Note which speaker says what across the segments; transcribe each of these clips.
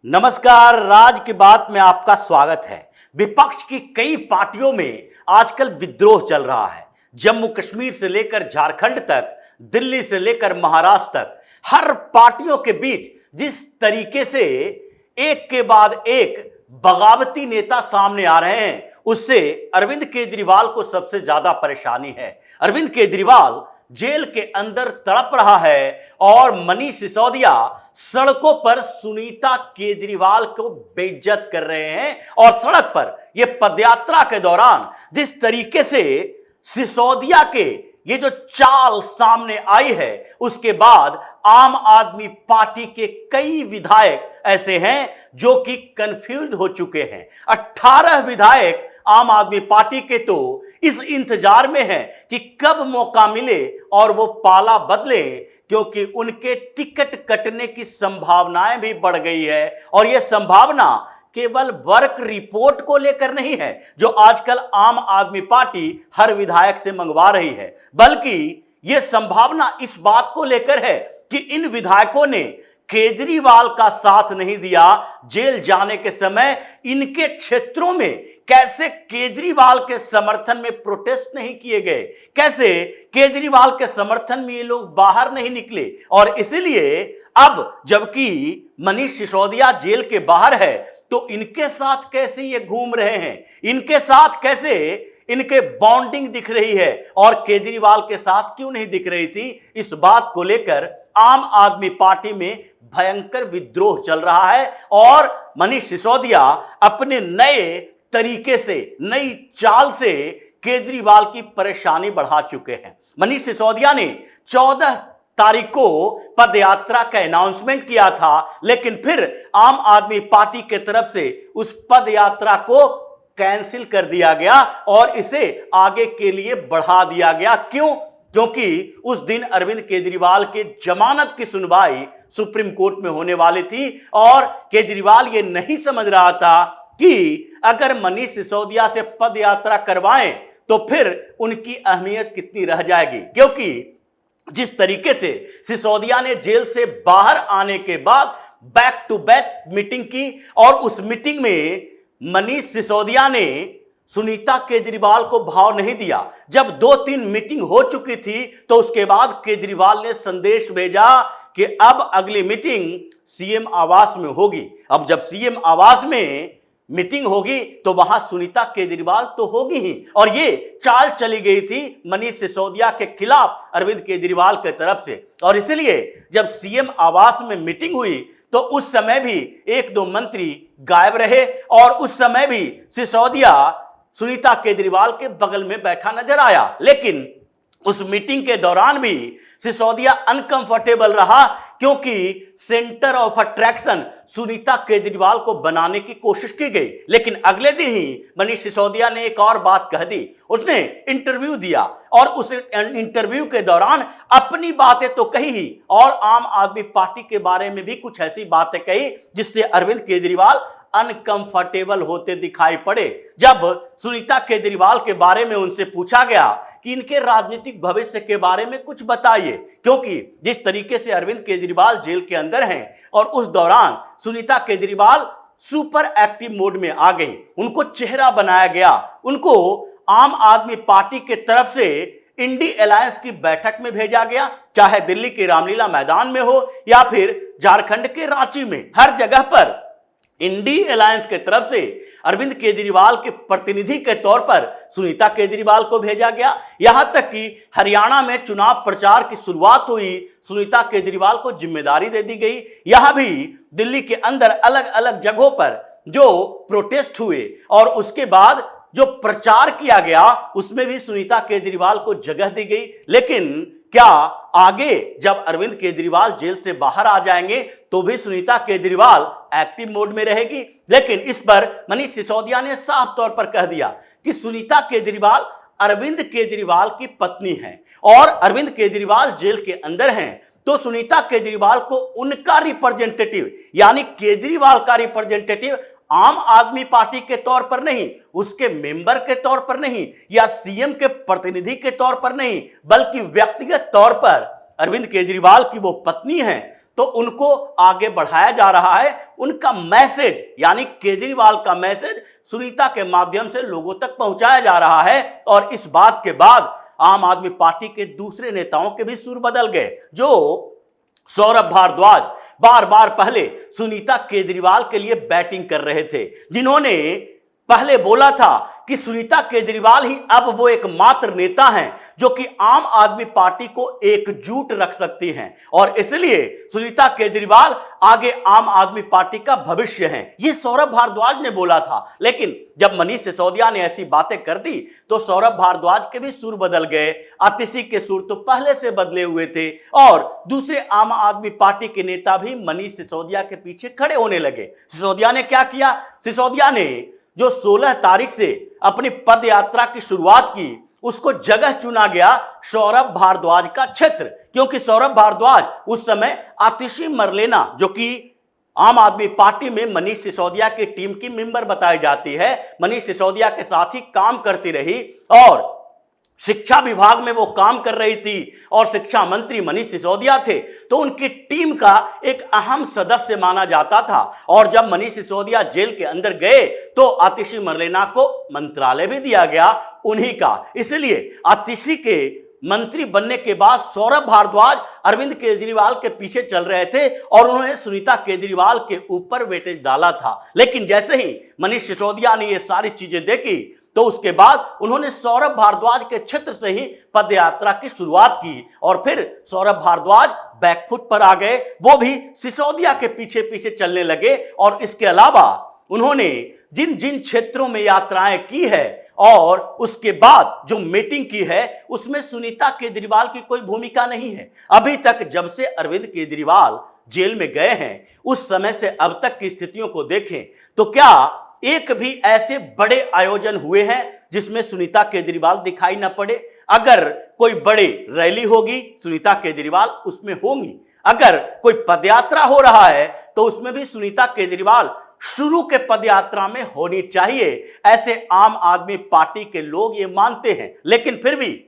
Speaker 1: नमस्कार। राज की बात में आपका स्वागत है। विपक्ष की कई पार्टियों में आजकल विद्रोह चल रहा है। जम्मू कश्मीर से लेकर झारखंड तक, दिल्ली से लेकर महाराष्ट्र तक, हर पार्टियों के बीच जिस तरीके से एक के बाद एक बगावती नेता सामने आ रहे हैं, उससे अरविंद केजरीवाल को सबसे ज्यादा परेशानी है। अरविंद केजरीवाल जेल के अंदर तड़प रहा है और मनीष सिसोदिया सड़कों पर सुनीता केजरीवाल को बेइज्जत कर रहे हैं। और सड़क पर यह पदयात्रा के दौरान जिस तरीके से सिसोदिया के ये जो चाल सामने आई है, उसके बाद आम आदमी पार्टी के कई विधायक ऐसे हैं जो कि कंफ्यूज हो चुके हैं। 18 विधायक आम आदमी पार्टी के तो इस इंतजार में हैं कि कब मौका मिले और वो पाला बदले, क्योंकि उनके टिकट कटने की संभावनाएं भी बढ़ गई है। और यह संभावना केवल वर्क रिपोर्ट को लेकर नहीं है जो आजकल आम आदमी पार्टी हर विधायक से मंगवा रही है, बल्कि यह संभावना इस बात को लेकर है कि इन विधायकों ने केजरीवाल का साथ नहीं दिया। जेल जाने के समय इनके क्षेत्रों में कैसे केजरीवाल के समर्थन में प्रोटेस्ट नहीं किए गए, कैसे केजरीवाल के समर्थन में ये लोग बाहर नहीं निकले। और इसलिए अब जबकि मनीष सिसोदिया जेल के बाहर है तो इनके साथ कैसे ये घूम रहे हैं, इनके साथ कैसे इनके बॉन्डिंग दिख रही है और केजरीवाल के साथ क्यों नहीं दिख रही थी। इस बात को लेकर आम आदमी पार्टी में भयंकर विद्रोह चल रहा है और मनीष सिसोदिया अपने नए तरीके से, नई चाल से केजरीवाल की परेशानी बढ़ा चुके हैं। मनीष सिसोदिया ने 14 तारीख को पदयात्रा का अनाउंसमेंट किया था, लेकिन फिर आम आदमी पार्टी के तरफ से उस पदयात्रा को कैंसिल कर दिया गया और इसे आगे के लिए बढ़ा दिया गया। क्यों? क्योंकि उस दिन अरविंद केजरीवाल के जमानत की सुनवाई सुप्रीम कोर्ट में होने वाली थी और केजरीवाल ये नहीं समझ रहा था कि अगर मनीष सिसोदिया से पदयात्रा करवाएं तो फिर उनकी अहमियत कितनी रह जाएगी। क्योंकि जिस तरीके से सिसोदिया ने जेल से बाहर आने के बाद बैक टू बैक मीटिंग की और उस मीटिंग में मनीष सिसोदिया ने सुनीता केजरीवाल को भाव नहीं दिया। जब 2-3 मीटिंग हो चुकी थी तो उसके बाद केजरीवाल ने संदेश भेजा कि अब अगली मीटिंग सीएम आवास में होगी। अब जब सीएम आवास में मीटिंग होगी तो वहां सुनीता केजरीवाल तो होगी ही। और ये चाल चली गई थी मनीष सिसोदिया के खिलाफ अरविंद केजरीवाल के तरफ से। और इसलिए जब सीएम आवास में मीटिंग हुई तो उस समय भी 1-2 मंत्री गायब रहे और उस समय भी सिसोदिया सुनीता केजरीवाल के बगल में बैठा नजर आया। लेकिन उस मीटिंग के दौरान भी सिसोदिया अनकंफर्टेबल रहा, क्योंकि centre of attraction Sunita Kejriwal को बनाने की कोशिश की गई। लेकिन अगले दिन ही मनीष सिसोदिया ने एक और बात कह दी। उसने इंटरव्यू दिया और उस इंटरव्यू के दौरान अपनी बातें तो कही ही और आम आदमी पार्टी के बारे में भी कुछ ऐसी बातें कही जिससे अरविंद केजरीवाल अनकंफर्टेबल होते दिखाई पड़े। जब सुनीता केजरीवाल के बारे में उनसे पूछा गया कि इनके राजनीतिक भविष्य के बारे में कुछ बताइए, क्योंकि जिस तरीके से अरविंद केजरीवाल जेल के अंदर हैं और उस दौरान Sunita Kejriwal super active mode में आ गई, उनको चेहरा बनाया गया, उनको आम आदमी पार्टी के तरफ से इंडी अलायंस की बैठक में भेजा गया, चाहे दिल्ली के रामलीला मैदान में हो या फिर झारखंड के रांची में, हर जगह पर इंडी अलायंस के तरफ से अरविंद केजरीवाल के प्रतिनिधि के तौर पर सुनीता केजरीवाल को भेजा गया। यहां तक कि हरियाणा में चुनाव प्रचार की शुरुआत हुई, सुनीता केजरीवाल को जिम्मेदारी दे दी गई। यहां भी दिल्ली के अंदर अलग अलग जगहों पर जो प्रोटेस्ट हुए और उसके बाद जो प्रचार किया गया उसमें भी सुनीता केजरीवाल को जगह दी गई। लेकिन क्या आगे जब अरविंद केजरीवाल जेल से बाहर आ जाएंगे तो भी सुनीता केजरीवाल एक्टिव मोड में रहेगी? लेकिन इस पर मनीष सिसोदिया ने साफ तौर पर कह दिया कि सुनीता केजरीवाल अरविंद केजरीवाल की पत्नी है और अरविंद केजरीवाल जेल के अंदर हैं तो सुनीता केजरीवाल को उनका रिप्रेजेंटेटिव यानी केजरीवाल का रिप्रेजेंटेटिव आम आदमी पार्टी के तौर पर नहीं, उसके मेंबर के तौर पर नहीं या सीएम के प्रतिनिधि के तौर पर नहीं, बल्कि व्यक्तिगत तौर पर अरविंद केजरीवाल की वो पत्नी है तो उनको आगे बढ़ाया जा रहा है। उनका मैसेज यानी केजरीवाल का मैसेज सुनीता के माध्यम से लोगों तक पहुंचाया जा रहा है। और इस बात के बाद आम आदमी पार्टी के दूसरे नेताओं के भी सुर बदल गए। जो सौरभ भारद्वाज बार बार पहले सुनीता केजरीवाल के लिए बैटिंग कर रहे थे, जिन्होंने पहले बोला था कि सुनीता केजरीवाल ही अब वो एकमात्र नेता हैं जो कि आम आदमी पार्टी को एकजुट रख सकती हैं और इसलिए सुनीता केजरीवाल आगे आम आदमी पार्टी का भविष्य हैं, ये सौरभ भारद्वाज ने बोला था। लेकिन जब मनीष सिसोदिया ने ऐसी बातें कर दी तो सौरभ भारद्वाज के भी सुर बदल गए। आतिशी के सुर तो पहले से बदले हुए थे और दूसरे आम आदमी पार्टी के नेता भी मनीष सिसोदिया के पीछे खड़े होने लगे। सिसोदिया ने क्या किया? सिसोदिया ने जो 16 तारीख से अपनी पद यात्रा की शुरुआत की, उसको जगह चुना गया सौरभ भारद्वाज का क्षेत्र, क्योंकि सौरभ भारद्वाज उस समय आतिशी मरलेना जो कि आम आदमी पार्टी में मनीष सिसोदिया की टीम की मेंबर बताई जाती है, मनीष सिसोदिया के साथ ही काम करती रही और शिक्षा विभाग में वो काम कर रही थी और शिक्षा मंत्री मनीष सिसोदिया थे, तो उनकी टीम का एक अहम सदस्य माना जाता था। और जब मनीष सिसोदिया जेल के अंदर गए तो आतिशी मरलेना को मंत्रालय भी दिया गया उन्हीं का। इसलिए आतिशी के मंत्री बनने के बाद सौरभ भारद्वाज अरविंद केजरीवाल के पीछे चल रहे थे और उन्होंने सुनीता केजरीवाल के ऊपर वेटेज डाला था। लेकिन जैसे ही मनीष सिसोदिया ने ये सारी चीजें देखी तो उसके बाद उन्होंने सौरभ भारद्वाज के क्षेत्र से ही पदयात्रा की शुरुआत की और फिर सौरभ भारद्वाज बैकफुट पर आ गए, वो भी सिसोदिया के पीछे पीछे चलने लगे। और इसके अलावा उन्होंने जिन जिन क्षेत्रों में यात्राएं की है और उसके बाद जो मीटिंग की है उसमें सुनीता केजरीवाल की कोई भूमिका नहीं है। अभी तक जब से अरविंद केजरीवाल जेल में गए हैं उस समय से अब तक की स्थितियों को देखें तो क्या एक भी ऐसे बड़े आयोजन हुए हैं जिसमें सुनीता केजरीवाल दिखाई न पड़े? अगर कोई बड़ी रैली होगी सुनीता केजरीवाल उसमें होंगी, अगर कोई पदयात्रा हो रहा है तो उसमें भी सुनीता केजरीवाल शुरू के पदयात्रा में होनी चाहिए, ऐसे आम आदमी पार्टी के लोग ये मानते हैं। लेकिन फिर भी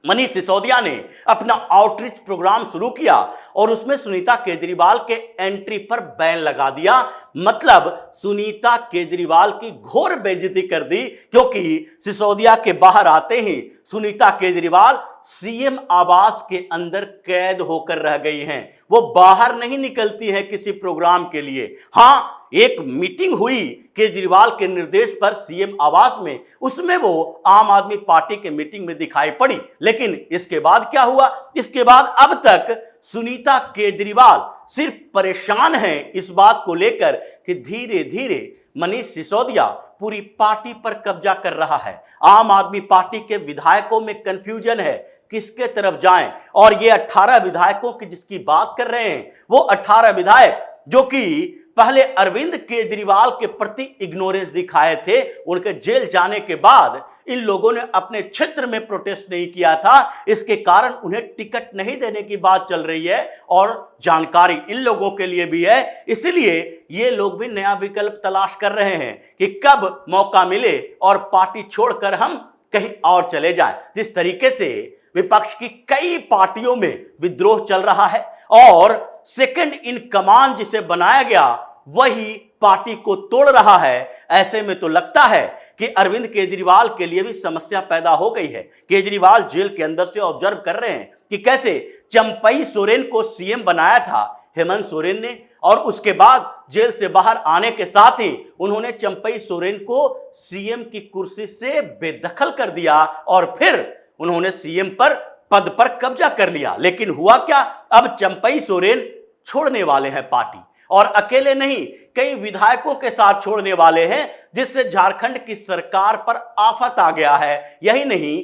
Speaker 1: मनीष सिसोदिया ने अपना आउटरीच प्रोग्राम शुरू किया और उसमें सुनीता केजरीवाल के एंट्री पर बैन लगा दिया, मतलब सुनीता केजरीवाल की घोर बेइज्जती कर दी, क्योंकि सिसोदिया के बाहर आते ही सुनीता केजरीवाल सीएम आवास के अंदर कैद होकर रह गई हैं। वो बाहर नहीं निकलती है किसी प्रोग्राम के लिए। हाँ, एक मीटिंग हुई केजरीवाल के निर्देश पर सीएम आवास में, उसमें वो आम आदमी पार्टी के मीटिंग में दिखाई पड़ी। लेकिन इसके बाद क्या हुआ? इसके बाद अब तक सुनीता केजरीवाल सिर्फ परेशान हैं इस बात को लेकर कि धीरे धीरे मनीष सिसोदिया पूरी पार्टी पर कब्जा कर रहा है। आम आदमी पार्टी के विधायकों में कंफ्यूजन है किसके तरफ जाएं। और ये 18 विधायकों की जिसकी बात कर रहे हैं वो 18 विधायक जो कि पहले अरविंद केजरीवाल के प्रति इग्नोरेंस दिखाए थे, उनके जेल जाने के बाद इन लोगों ने अपने क्षेत्र में प्रोटेस्ट नहीं किया था, इसके कारण उन्हें टिकट नहीं देने की बात चल रही है और जानकारी इन लोगों के लिए भी है। इसलिए ये लोग भी नया विकल्प तलाश कर रहे हैं कि कब मौका मिले और पार्टी छोड़कर हम कहीं और चले जाएं। जिस तरीके से विपक्ष की कई पार्टियों में विद्रोह चल रहा है और सेकंड इन कमांड जिसे बनाया गया वही पार्टी को तोड़ रहा है, ऐसे में तो लगता है कि अरविंद केजरीवाल के लिए भी समस्या पैदा हो गई है। केजरीवाल जेल के अंदर से ऑब्जर्व कर रहे हैं कि कैसे चंपई सोरेन को सीएम बनाया था हेमंत सोरेन ने और उसके बाद जेल से बाहर आने के साथ ही उन्होंने चंपई सोरेन को सीएम की कुर्सी से बेदखल कर दिया और फिर उन्होंने सीएम पद पर कब्जा कर लिया। लेकिन हुआ क्या? अब चंपई सोरेन छोड़ने वाले हैं पार्टी और अकेले नहीं, कई विधायकों के साथ छोड़ने वाले हैं, जिससे झारखंड की सरकार पर आफत आ गया है। यही नहीं,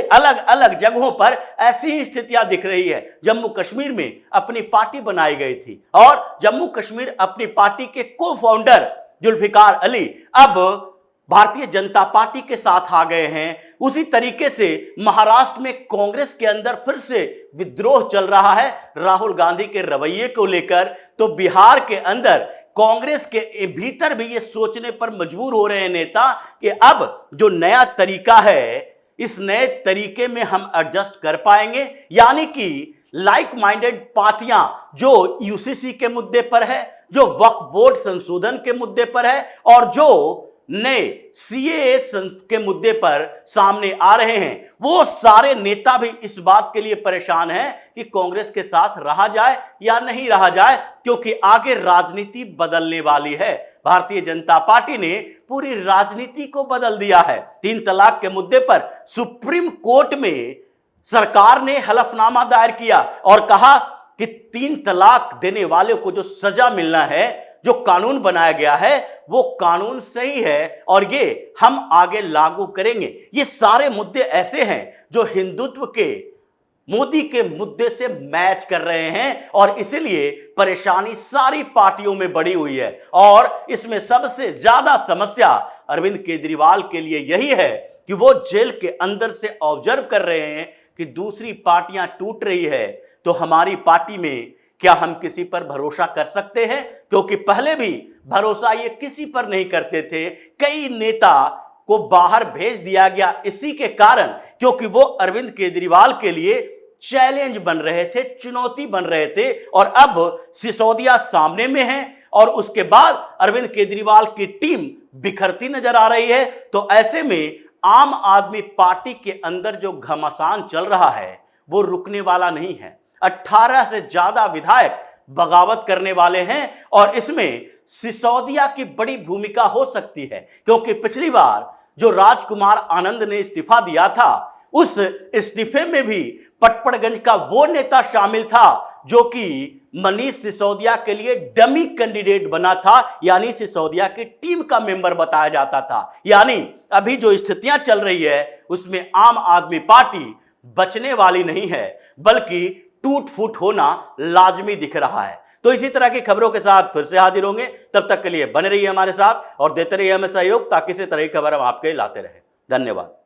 Speaker 1: अलग अलग जगहों पर ऐसी ही स्थितियां दिख रही है। जम्मू कश्मीर में अपनी पार्टी बनाई गई थी और जम्मू कश्मीर अपनी पार्टी के को फाउंडर जुल्फिकार अली अब भारतीय जनता पार्टी के साथ आ गए हैं। उसी तरीके से महाराष्ट्र में कांग्रेस के अंदर फिर से विद्रोह चल रहा है राहुल गांधी के रवैये को लेकर, तो बिहार के अंदर कांग्रेस के भीतर भी ये सोचने पर मजबूर हो रहे हैं नेता कि अब जो नया तरीका है इस नए तरीके में हम एडजस्ट कर पाएंगे, यानी कि लाइक माइंडेड पार्टियां जो यूसीसी के मुद्दे पर है, जो वक्फ बोर्ड संशोधन के मुद्दे पर है और जो नए सीएए के मुद्दे पर सामने आ रहे हैं, वो सारे नेता भी इस बात के लिए परेशान हैं कि कांग्रेस के साथ रहा जाए या नहीं रहा जाए, क्योंकि आगे राजनीति बदलने वाली है। भारतीय जनता पार्टी ने पूरी राजनीति को बदल दिया है। 3 तलाक के मुद्दे पर सुप्रीम कोर्ट में सरकार ने हलफनामा दायर किया और कहा कि 3 तलाक देने वाले को जो सजा मिलना है, जो कानून बनाया गया है, वो कानून सही है और ये हम आगे लागू करेंगे। ये सारे मुद्दे ऐसे हैं जो हिंदुत्व के, मोदी के मुद्दे से मैच कर रहे हैं और इसलिए परेशानी सारी पार्टियों में बढ़ी हुई है। और इसमें सबसे ज्यादा समस्या अरविंद केजरीवाल के लिए यही है कि वो जेल के अंदर से ऑब्जर्व कर रहे हैं कि दूसरी पार्टियां टूट रही है, तो हमारी पार्टी में क्या हम किसी पर भरोसा कर सकते हैं? क्योंकि पहले भी भरोसा ये किसी पर नहीं करते थे। कई नेता को बाहर भेज दिया गया इसी के कारण, क्योंकि वो अरविंद केजरीवाल के लिए चैलेंज बन रहे थे, चुनौती बन रहे थे। और अब सिसोदिया सामने में है और उसके बाद अरविंद केजरीवाल की टीम बिखरती नजर आ रही है। तो ऐसे में आम आदमी पार्टी के अंदर जो घमासान चल रहा है वो रुकने वाला नहीं है। 18 से ज्यादा विधायक बगावत करने वाले हैं और इसमें सिसोदिया की बड़ी भूमिका हो सकती है, क्योंकि पिछली बार जो राजकुमार आनंद ने इस्तीफा दिया था, उस इस्तीफे में भी पटपड़गंज का वो नेता शामिल था जो कि मनीष सिसोदिया के लिए डमी कैंडिडेट बना था, यानी सिसोदिया की टीम का मेंबर बताया जाता था। यानी अभी जो स्थितियां चल रही है उसमें आम आदमी पार्टी बचने वाली नहीं है, बल्कि टूट फूट होना लाजमी दिख रहा है। तो इसी तरह की खबरों के साथ फिर से हाजिर होंगे। तब तक के लिए बने रहिए हमारे साथ और देते रहिए हमें सहयोग, ताकि इसी तरह की खबर हम आपके लाते रहें। धन्यवाद।